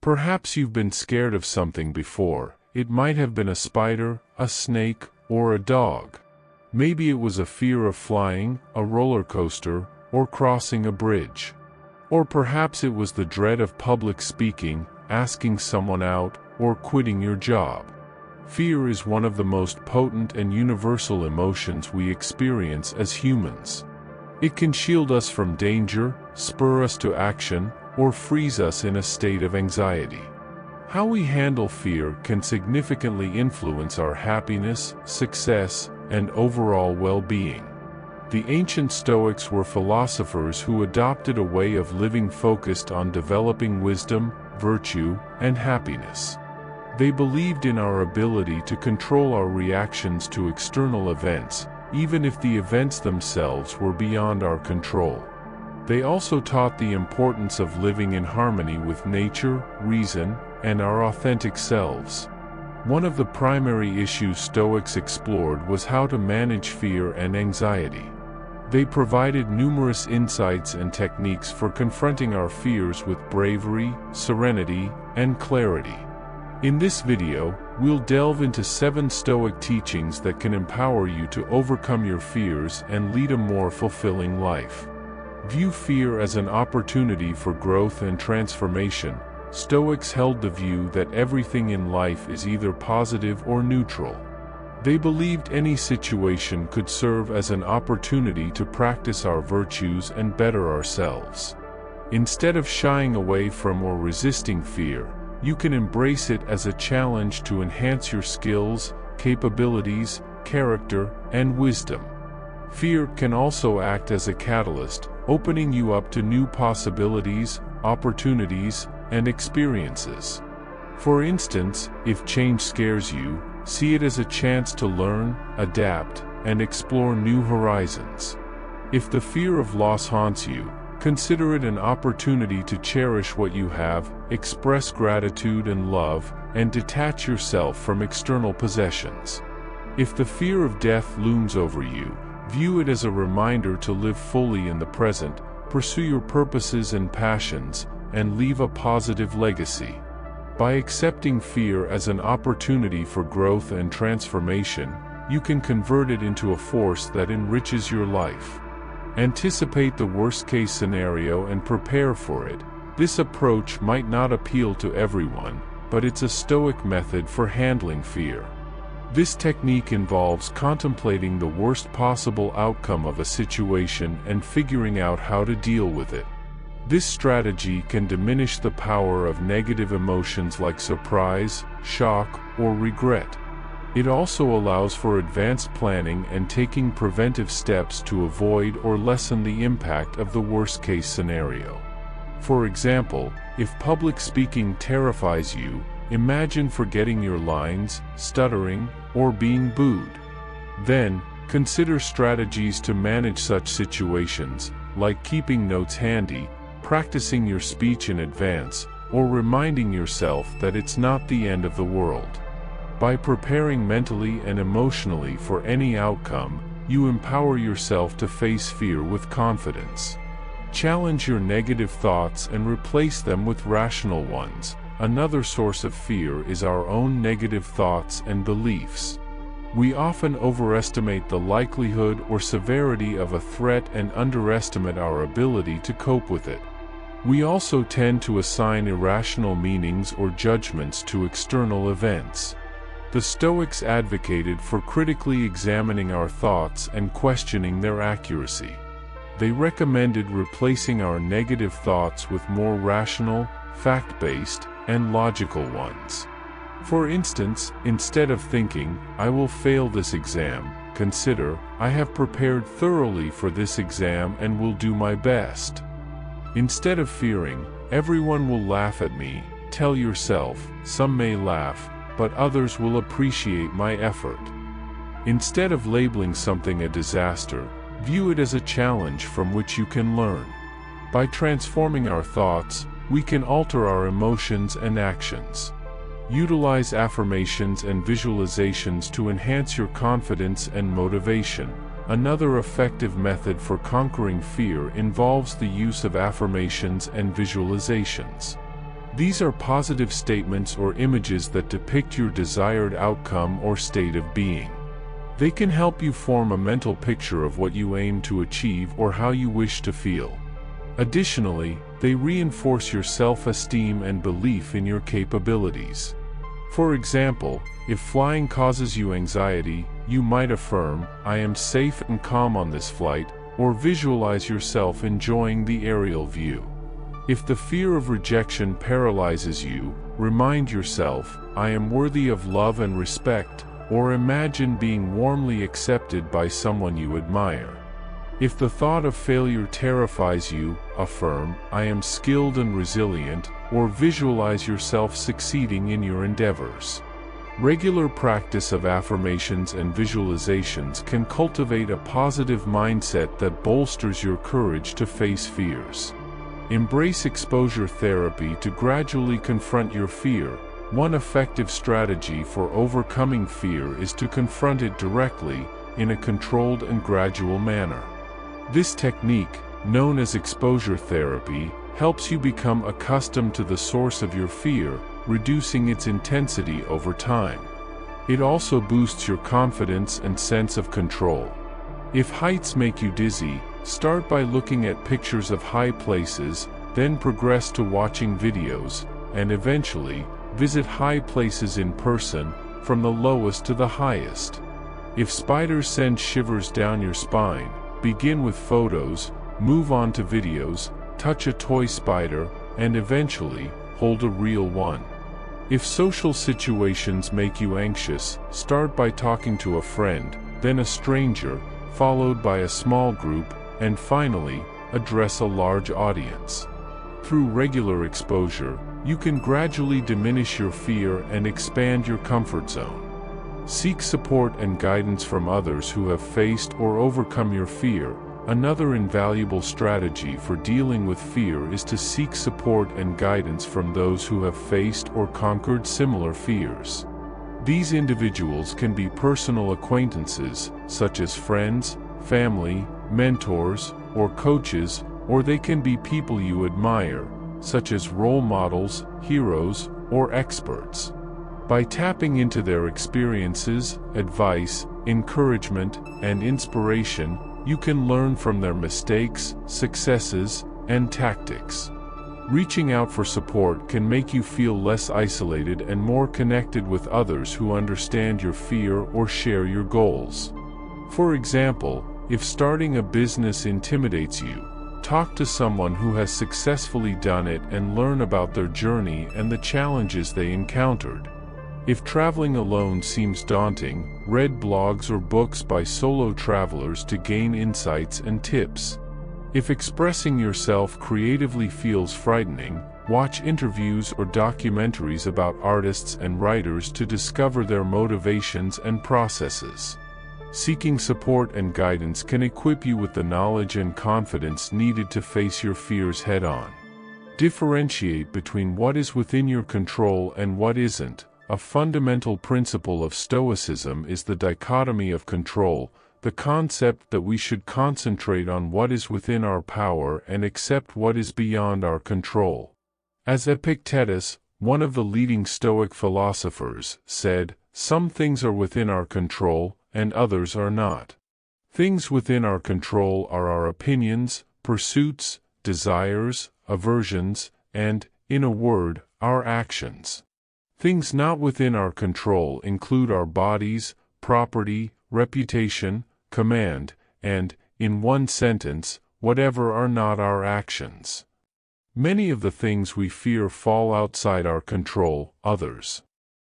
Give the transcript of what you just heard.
Perhaps you've been scared of something before. It might have been a spider, a snake, or a dog. Maybe it was a fear of flying, a roller coaster, or crossing a bridge. Or perhaps it was the dread of public speaking, asking someone out, or quitting your job. Fear is one of the most potent and universal emotions we experience as humans. It can shield us from danger, spur us to action, or freeze us in a state of anxiety. How we handle fear can significantly influence our happiness, success, and overall well-being. The ancient Stoics were philosophers who adopted a way of living focused on developing wisdom, virtue, and happiness. They believed in our ability to control our reactions to external events, even if the events themselves were beyond our control. They also taught the importance of living in harmony with nature, reason, and our authentic selves. One of the primary issues Stoics explored was how to manage fear and anxiety. They provided numerous insights and techniques for confronting our fears with bravery, serenity, and clarity. In this video, we'll delve into 7 Stoic teachings that can empower you to overcome your fears and lead a more fulfilling life. View fear as an opportunity for growth and transformation. Stoics held the view that everything in life is either positive or neutral. They believed any situation could serve as an opportunity to practice our virtues and better ourselves. Instead of shying away from or resisting fear, you can embrace it as a challenge to enhance your skills, capabilities, character, and wisdom. Fear can also act as a catalyst, opening you up to new possibilities, opportunities, and experiences. For instance, if change scares you, see it as a chance to learn, adapt, and explore new horizons. If the fear of loss haunts you, consider it an opportunity to cherish what you have, express gratitude and love, and detach yourself from external possessions. If the fear of death looms over you, view it as a reminder to live fully in the present, pursue your purposes and passions, and leave a positive legacy. By accepting fear as an opportunity for growth and transformation, you can convert it into a force that enriches your life. Anticipate the worst-case scenario and prepare for it. This approach might not appeal to everyone, but it's a Stoic method for handling fear. This technique involves contemplating the worst possible outcome of a situation and figuring out how to deal with it. This strategy can diminish the power of negative emotions like surprise, shock, or regret. It also allows for advanced planning and taking preventive steps to avoid or lessen the impact of the worst-case scenario. For example, if public speaking terrifies you, imagine forgetting your lines, stuttering, or being booed. Then, consider strategies to manage such situations, like keeping notes handy, practicing your speech in advance, or reminding yourself that it's not the end of the world. By preparing mentally and emotionally for any outcome, you empower yourself to face fear with confidence. Challenge your negative thoughts and replace them with rational ones. Another source of fear is our own negative thoughts and beliefs. We often overestimate the likelihood or severity of a threat and underestimate our ability to cope with it. We also tend to assign irrational meanings or judgments to external events. The Stoics advocated for critically examining our thoughts and questioning their accuracy. They recommended replacing our negative thoughts with more rational, fact-based, and logical ones. For instance, instead of thinking, "I will fail this exam," consider, "I have prepared thoroughly for this exam and will do my best." Instead of fearing, "Everyone will laugh at me," tell yourself, "Some may laugh, but others will appreciate my effort." Instead of labeling something a disaster, view it as a challenge from which you can learn. By transforming our thoughts, we can alter our emotions and actions. Utilize affirmations and visualizations to enhance your confidence and motivation. Another effective method for conquering fear involves the use of affirmations and visualizations. These are positive statements or images that depict your desired outcome or state of being. They can help you form a mental picture of what you aim to achieve or how you wish to feel. Additionally, they reinforce your self-esteem and belief in your capabilities. For example, if flying causes you anxiety, you might affirm, "I am safe and calm on this flight," or visualize yourself enjoying the aerial view. If the fear of rejection paralyzes you, remind yourself, "I am worthy of love and respect," or imagine being warmly accepted by someone you admire. If the thought of failure terrifies you, affirm, "I am skilled and resilient," or visualize yourself succeeding in your endeavors. Regular practice of affirmations and visualizations can cultivate a positive mindset that bolsters your courage to face fears. Embrace exposure therapy to gradually confront your fear. One effective strategy for overcoming fear is to confront it directly, in a controlled and gradual manner. This technique, known as exposure therapy, helps you become accustomed to the source of your fear, reducing its intensity over time. It also boosts your confidence and sense of control. If heights make you dizzy, start by looking at pictures of high places, then progress to watching videos, and eventually, visit high places in person, from the lowest to the highest. If spiders send shivers down your spine, begin with photos, move on to videos, touch a toy spider, and eventually, hold a real one. If social situations make you anxious, start by talking to a friend, then a stranger, followed by a small group, and finally, address a large audience. Through regular exposure, you can gradually diminish your fear and expand your comfort zone. Seek support and guidance from others who have faced or overcome your fear. Another invaluable strategy for dealing with fear is to seek support and guidance from those who have faced or conquered similar fears. These individuals can be personal acquaintances, such as friends, family, mentors, or coaches, or they can be people you admire, such as role models, heroes, or experts. By tapping into their experiences, advice, encouragement, and inspiration, you can learn from their mistakes, successes, and tactics. Reaching out for support can make you feel less isolated and more connected with others who understand your fear or share your goals. For example, if starting a business intimidates you, talk to someone who has successfully done it and learn about their journey and the challenges they encountered. If traveling alone seems daunting, read blogs or books by solo travelers to gain insights and tips. If expressing yourself creatively feels frightening, watch interviews or documentaries about artists and writers to discover their motivations and processes. Seeking support and guidance can equip you with the knowledge and confidence needed to face your fears head-on. Differentiate between what is within your control and what isn't. A fundamental principle of Stoicism is the dichotomy of control, the concept that we should concentrate on what is within our power and accept what is beyond our control. As Epictetus, one of the leading Stoic philosophers, said, "Some things are within our control, and others are not. Things within our control are our opinions, pursuits, desires, aversions, and, in a word, our actions. Things not within our control include our bodies, property, reputation, command, and, in one sentence, whatever are not our actions." Many of the things we fear fall outside our control, others.